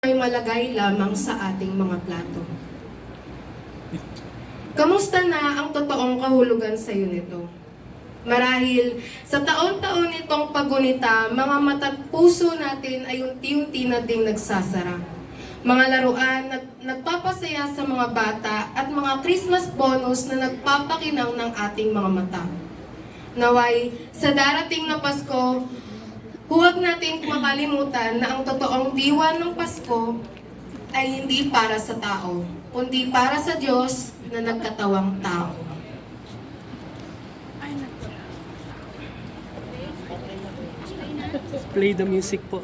ay malagay lamang sa ating mga plato. Kamusta na ang totoong kahulugan sa iyo nito? Marahil sa taon-taon nitong paggunita, mga mata't puso natin ay unti-unti na ding nagsasara. Mga laruan na nagpapasaya sa mga bata at mga Christmas bonus na nagpapakinang ng ating mga mata. Naway, sa darating na Pasko, huwag nating makalimutan na ang totoong diwa ng Pasko ay hindi para sa tao, kundi para sa Diyos na nagkatawang tao. Play the music po.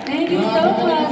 Thank you so much.